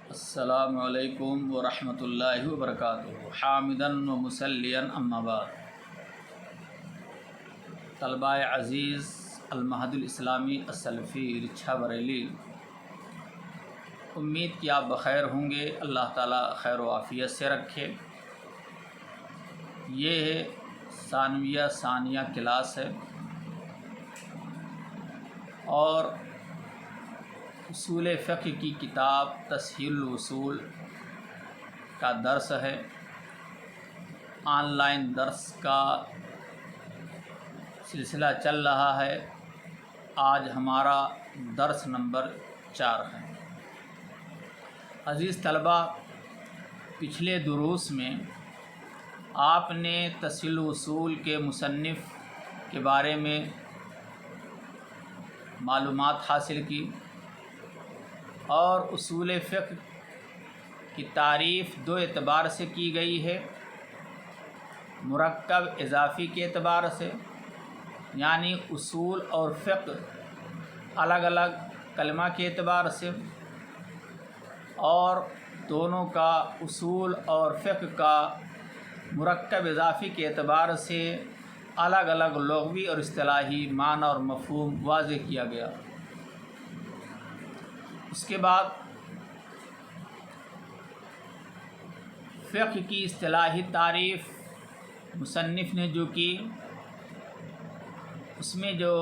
السلام علیکم ورحمۃ اللہ وبرکاتہ۔ حامداً و مسلیاً اما بعد۔ طلباء عزیز المعہد الاسلامی السلفی رچھا بریلی، امید کہ آپ بخیر ہوں گے۔ اللہ تعالیٰ خیر و عافیت سے رکھے۔ یہ ہے ثانویہ ثانیہ کلاس ہے اور اصول فقہ کی کتاب تسہیل الوصول کا درس ہے۔ آن لائن درس کا سلسلہ چل رہا ہے۔ آج ہمارا درس نمبر 4 ہے۔ عزیز طلبہ، پچھلے دروس میں آپ نے تسہیل الوصول کے مصنف کے بارے میں معلومات حاصل کی اور اصول فقہ کی تعریف دو اعتبار سے کی گئی ہے۔ مرکب اضافی کے اعتبار سے، یعنی اصول اور فقہ الگ الگ کلمہ کے اعتبار سے، اور دونوں کا اصول اور فقہ کا مرکب اضافی کے اعتبار سے الگ الگ لغوی اور اصطلاحی معنی اور مفہوم واضح کیا گیا۔ اس کے بعد فقہ کی اصطلاحی تعریف مصنف نے جو کی، اس میں جو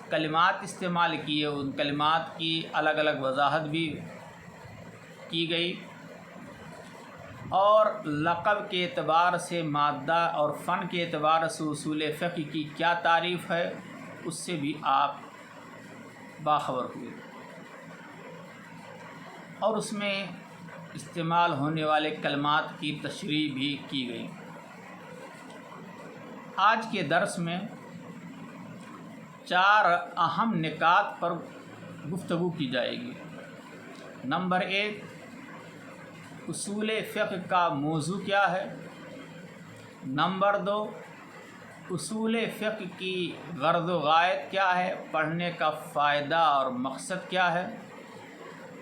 کلمات استعمال کیے ان کلمات کی الگ الگ وضاحت بھی کی گئی، اور لقب کے اعتبار سے مادہ اور فن کے اعتبار سے اصول فقہ کی کیا تعریف ہے اس سے بھی آپ باخبر ہوئے، اور اس میں استعمال ہونے والے کلمات کی تشریح بھی کی گئی۔ آج کے درس میں 4 اہم نکات پر گفتگو کی جائے گی۔ نمبر 1، اصول فقہ کا موضوع کیا ہے۔ نمبر 2، اصول فقہ کی غرض و غایت کیا ہے، پڑھنے کا فائدہ اور مقصد کیا ہے۔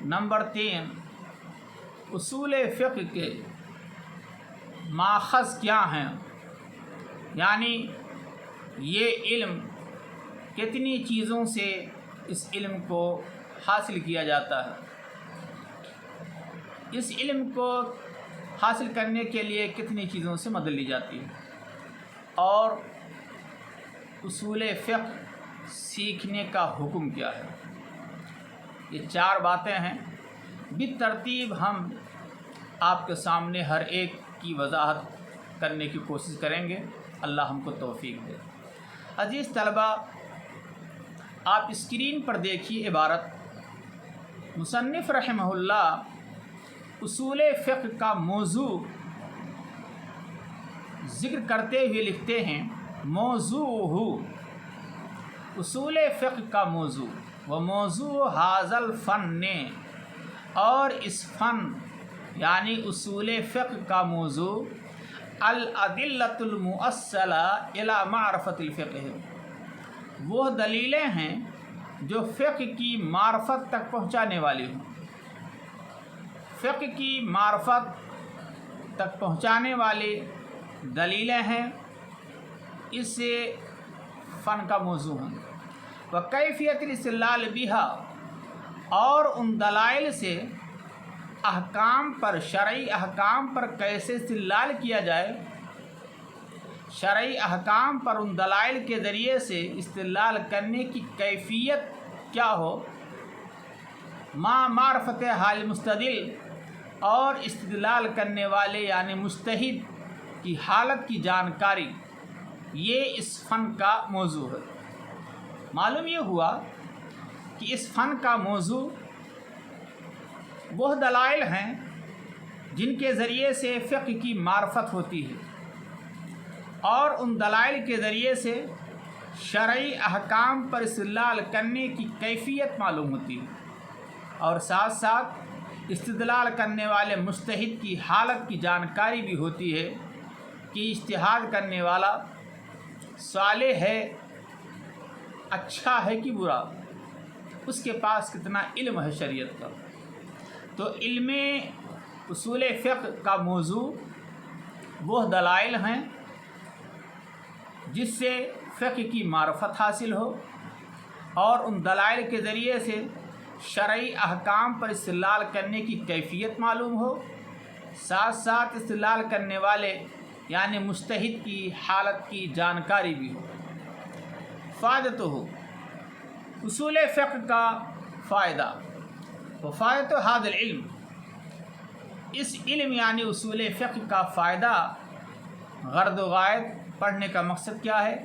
نمبر 3، اصول فقہ کے ماخذ کیا ہیں، یعنی یہ علم کتنی چیزوں سے اس علم کو حاصل کیا جاتا ہے، اس علم کو حاصل کرنے کے لیے کتنی چیزوں سے مدد لی جاتی ہے، اور اصول فقہ سیکھنے کا حکم کیا ہے۔ یہ 4 باتیں ہیں، بالترتیب ہم آپ کے سامنے ہر ایک کی وضاحت کرنے کی کوشش کریں گے۔ اللہ ہم کو توفیق دے۔ عزیز طلبہ، آپ اسکرین پر دیکھیے عبارت۔ مصنف رحمہ اللہ اصول فقہ کا موضوع ذکر کرتے ہوئے لکھتے ہیں، موضوع اصول فقہ کا موضوع و موضوع ھذا الفن، اور اس فن یعنی اصول فقہ کا موضوع الادلۃ الموصلہ الی معرفۃ الفقہ، وہ دلیلیں ہیں جو فقہ کی معرفت تک پہنچانے والی ہوں۔ فقہ کی معرفت تک پہنچانے والی دلیلیں ہیں، اس سے فن کا موضوع ہیں۔ وکیفیت الاستدلال بہا، اور ان دلائل سے احکام پر، شرعی احکام پر کیسے استدلال کیا جائے، شرعی احکام پر ان دلائل کے ذریعے سے استدلال کرنے کی کیفیت کیا ہو، ما معرفت حال مستدل، اور استدلال کرنے والے یعنی مجتہد کی حالت کی جانکاری، یہ اس فن کا موضوع ہے۔ معلوم یہ ہوا کہ اس فن کا موضوع وہ دلائل ہیں جن کے ذریعے سے فقہ کی معرفت ہوتی ہے، اور ان دلائل کے ذریعے سے شرعی احکام پر استدلال کرنے کی کیفیت معلوم ہوتی ہے، اور ساتھ ساتھ استدلال کرنے والے مجتہد کی حالت کی جانکاری بھی ہوتی ہے کہ اجتہاد کرنے والا صالح ہے، اچھا ہے کہ برا، اس کے پاس کتنا علم ہے شریعت کا۔ تو علم اصول فقہ کا موضوع وہ دلائل ہیں جس سے فقہ کی معرفت حاصل ہو اور ان دلائل کے ذریعے سے شرعی احکام پر استدلال کرنے کی کیفیت معلوم ہو، ساتھ ساتھ استدلال کرنے والے یعنی مجتہد کی حالت کی جانکاری بھی ہو۔ فائدہ تو ہو اصول فقہ کا فائدہ و فائدہ هذا العلم، اس علم یعنی اصول فقہ کا فائدہ، غرض و غائد پڑھنے کا مقصد کیا ہے؟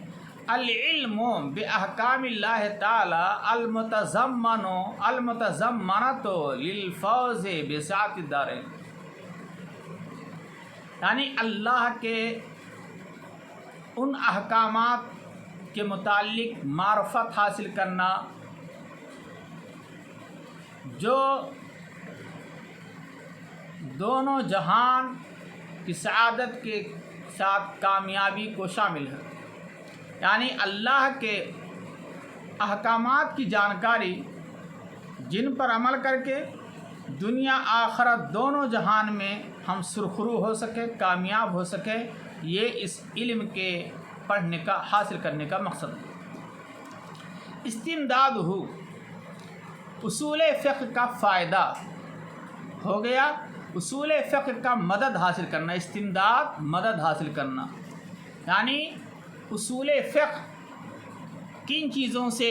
العلم باحکام اللہ تعالی المتضمنۃ للفوز بسعادت الدارین، یعنی اللہ کے ان احکامات کے متعلق معرفت حاصل کرنا جو دونوں جہان کی سعادت کے ساتھ کامیابی کو شامل ہے، یعنی اللہ کے احکامات کی جانکاری جن پر عمل کر کے دنیا آخرت دونوں جہان میں ہم سرخرو ہو سکے، کامیاب ہو سکے، یہ اس علم کے پڑھنے کا حاصل کرنے کا مقصد ہے۔ استمداد ہو اصول فقہ کا فائدہ ہو گیا، اصول فقہ کا مدد حاصل کرنا، استمداد مدد حاصل کرنا، یعنی اصول فقہ کن چیزوں سے،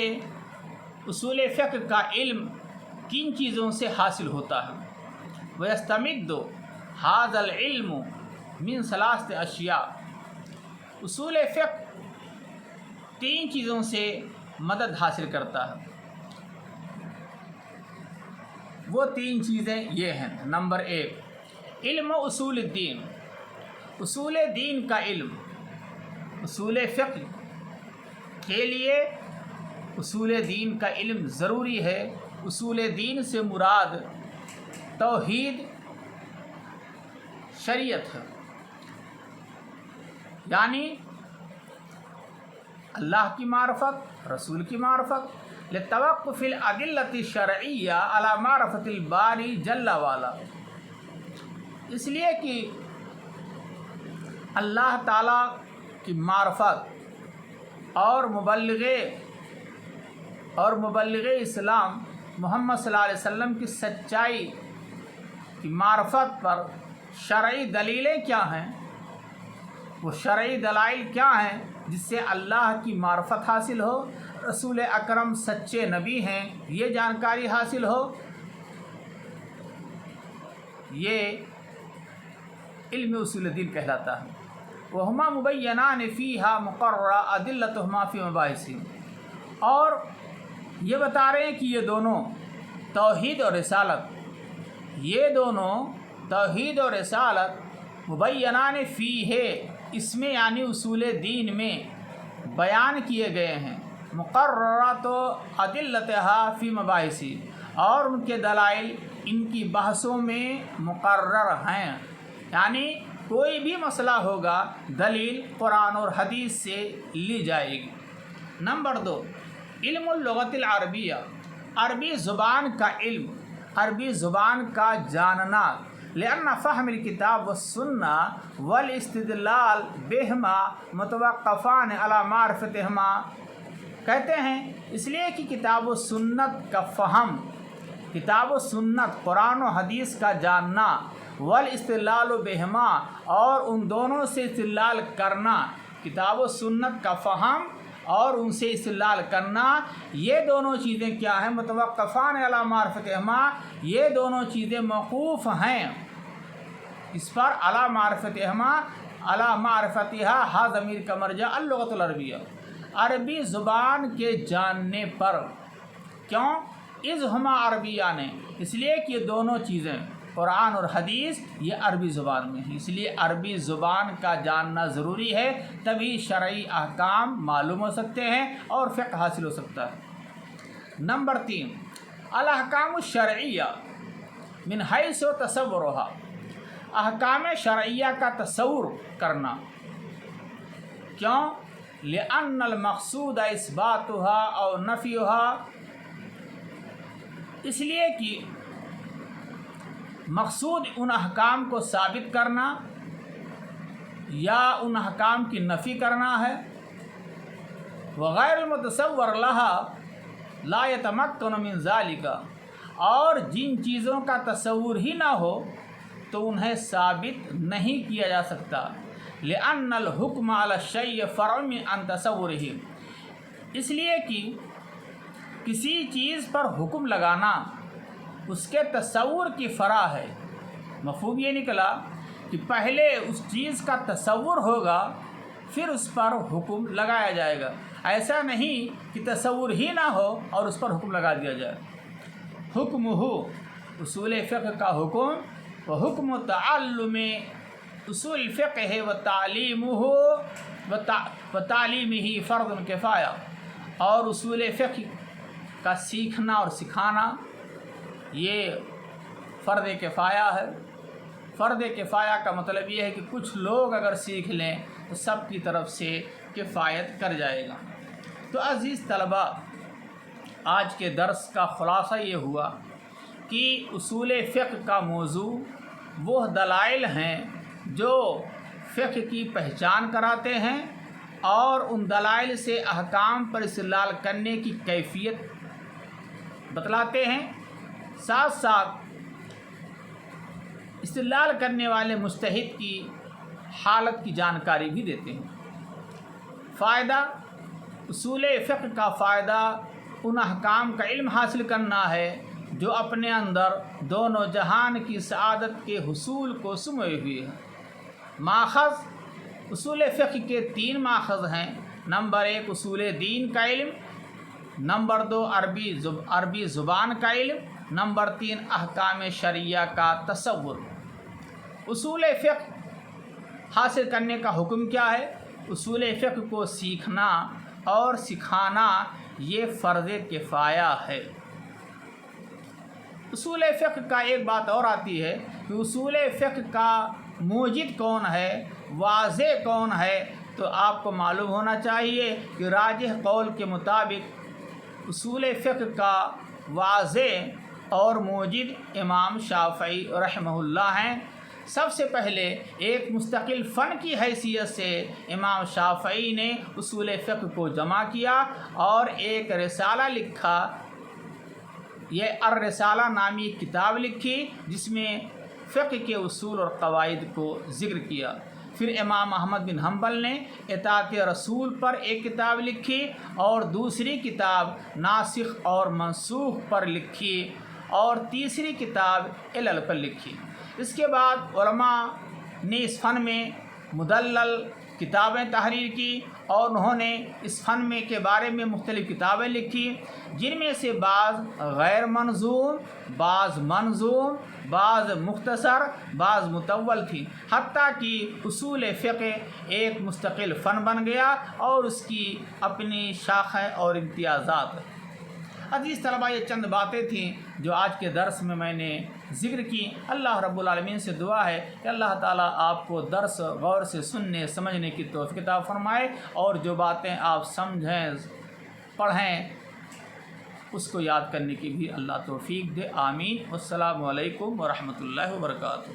اصول فقہ کا علم کن چیزوں سے حاصل ہوتا ہے؟ وَيَسْتَمِدُّ هَذَا الْعِلْمُ مِنْ ثَلَاثَةِ أَشْيَاء، اصول فقہ تین چیزوں سے مدد حاصل کرتا ہے، وہ تین چیزیں یہ ہیں۔ نمبر 1 علم اصول الدین، اصول دین کا علم۔ اصول فقہ کے لیے اصول دین کا علم ضروری ہے۔ اصول دین سے مراد توحید شریعت ہے، یعنی اللہ کی معرفت، رسول کی معرفت، لتوقف الادلۃ الشرعیہ علی معرفت الباری جل وعلا، اس لیے کہ اللہ تعالیٰ کی معرفت اور مبلغ اسلام محمد صلی اللہ علیہ وسلم کی سچائی کی معرفت پر شرعی دلیلیں کیا ہیں، وہ شرعی دلائل کیا ہیں جس سے اللہ کی معرفت حاصل ہو، رسول اکرم سچے نبی ہیں یہ جانکاری حاصل ہو، یہ علم اصول دین کہلاتا ہے۔ وہما مبینان فیہا مقررہ ادلتہما فی مباحث، اور یہ بتا رہے ہیں کہ یہ دونوں توحید اور رسالت، یہ دونوں توحید اور رسالت مبینان فیہ، اس میں یعنی اصول دین میں بیان کیے گئے ہیں، مقررات و ادلتہا فی مباحث، اور ان کے دلائل ان کی بحثوں میں مقرر ہیں، یعنی کوئی بھی مسئلہ ہوگا دلیل قرآن اور حدیث سے لی جائے گی۔ نمبر 2 علم اللغت العربیہ، عربی زبان کا علم، عربی زبان کا جاننا، لأن فهم الکتاب والسنہ والاستدلال بہما متوقفان علی معرفتہما، کہتے ہیں اس لیے کہ کتاب و سنت کا فہم، کتاب و سنت قرآن و حدیث کا جاننا، والاستدلال بہما، اور ان دونوں سے استدلال کرنا، کتاب و سنت کا فہم اور ان سے استدلال کرنا، یہ دونوں چیزیں کیا ہیں؟ متوقفان علی معرفتہما، یہ دونوں چیزیں موقوف ہیں اس پر، علی معرفتہما، علی معرفتہا، ہا ضمیر کا مرجع اللغۃ العربیہ، عربی زبان کے جاننے پر۔ کیوں؟ اذ ہما عربیان، اس لیے کہ یہ دونوں چیزیں قرآن اور حدیث یہ عربی زبان میں ہے، اس لیے عربی زبان کا جاننا ضروری ہے، تبھی شرعی احکام معلوم ہو سکتے ہیں اور فقہ حاصل ہو سکتا ہے۔ نمبر 3 الاحکام الشرعیہ من حیث تصورھا، احکام شرعیہ کا تصور کرنا۔ کیوں؟ لأن المقصود اثباتھا او نفیھا، اس لیے کہ مقصود ان احکام کو ثابت کرنا یا ان احکام کی نفی کرنا ہے. وغیر المتصور لها لا يتمكن من ذلك، اور جن چیزوں کا تصور ہی نہ ہو تو انہیں ثابت نہیں کیا جا سکتا. لأن الحکم علی الشیء فرع عن تصورہ، اس لیے کہ کسی چیز پر حکم لگانا اس کے تصور کی فرع ہے. مفہوم یہ نکلا کہ پہلے اس چیز کا تصور ہوگا پھر اس پر حکم لگایا جائے گا. ایسا نہیں کہ تصور ہی نہ ہو اور اس پر حکم لگا دیا جائے. حکم ہو اصول فقہ کا حکم و حکم تعلم اصول فقہ ہے و تعلیم ہو و تعلیم ہی فرض کفایہ، اور اصول فقہ کا سیکھنا اور سکھانا یہ فرض کفایہ ہے. فرض کفایہ کا مطلب یہ ہے کہ کچھ لوگ اگر سیکھ لیں تو سب کی طرف سے کفایت کر جائے گا. تو عزیز طلباء، آج کے درس کا خلاصہ یہ ہوا کہ اصول فقہ کا موضوع وہ دلائل ہیں جو فقہ کی پہچان کراتے ہیں اور ان دلائل سے احکام پر استدلال کرنے کی کیفیت بتلاتے ہیں. ساتھ ساتھ استدلال کرنے والے مجتہد کی حالت کی جانکاری بھی دیتے ہیں. فائدہ اصول فقہ کا فائدہ ان احکام کا علم حاصل کرنا ہے جو اپنے اندر دونوں جہان کی سعادت کے حصول کو سموئے ہوئے ہیں. ماخذ اصول فقہ کے 3 ماخذ ہیں. نمبر 1 اصول دین کا علم، نمبر 2 عربی زبان کا علم، نمبر 3 احکام شرعیہ کا تصور. اصول فقہ حاصل کرنے کا حکم کیا ہے؟ اصول فقہ کو سیکھنا اور سکھانا یہ فرض کفایہ ہے. اصول فقہ کا ایک بات اور آتی ہے کہ اصول فقہ کا موجد کون ہے، واضح کون ہے. تو آپ کو معلوم ہونا چاہیے کہ راجح قول کے مطابق اصول فقہ کا واضح اور موجد امام شافعی رحمہ اللہ ہیں. سب سے پہلے ایک مستقل فن کی حیثیت سے امام شافعی نے اصول فقہ کو جمع کیا اور ایک رسالہ لکھا. یہ الرسالہ نامی ایک کتاب لکھی جس میں فقہ کے اصول اور قواعد کو ذکر کیا. پھر امام احمد بن حنبل نے اطاعت رسول پر ایک کتاب لکھی اور دوسری کتاب ناسخ اور منسوخ پر لکھی اور تیسری کتاب علل پر لکھی. اس کے بعد علماء نے اس فن میں مدلل کتابیں تحریر کی اور انہوں نے اس فن میں کے بارے میں مختلف کتابیں لکھی جن میں سے بعض غیر منظوم، بعض منظوم، بعض مختصر، بعض مطول تھی، حتیٰ کہ اصول فقہ ایک مستقل فن بن گیا اور اس کی اپنی شاخیں اور امتیازات. عزیز طلباء، یہ چند باتیں تھیں جو آج کے درس میں نے ذکر کی. اللہ رب العالمین سے دعا ہے کہ اللہ تعالیٰ آپ کو درس غور سے سننے سمجھنے کی توفیق عطا فرمائے اور جو باتیں آپ سمجھیں پڑھیں اس کو یاد کرنے کی بھی اللہ توفیق دے. آمین. والسلام علیکم ورحمۃ اللہ وبرکاتہ.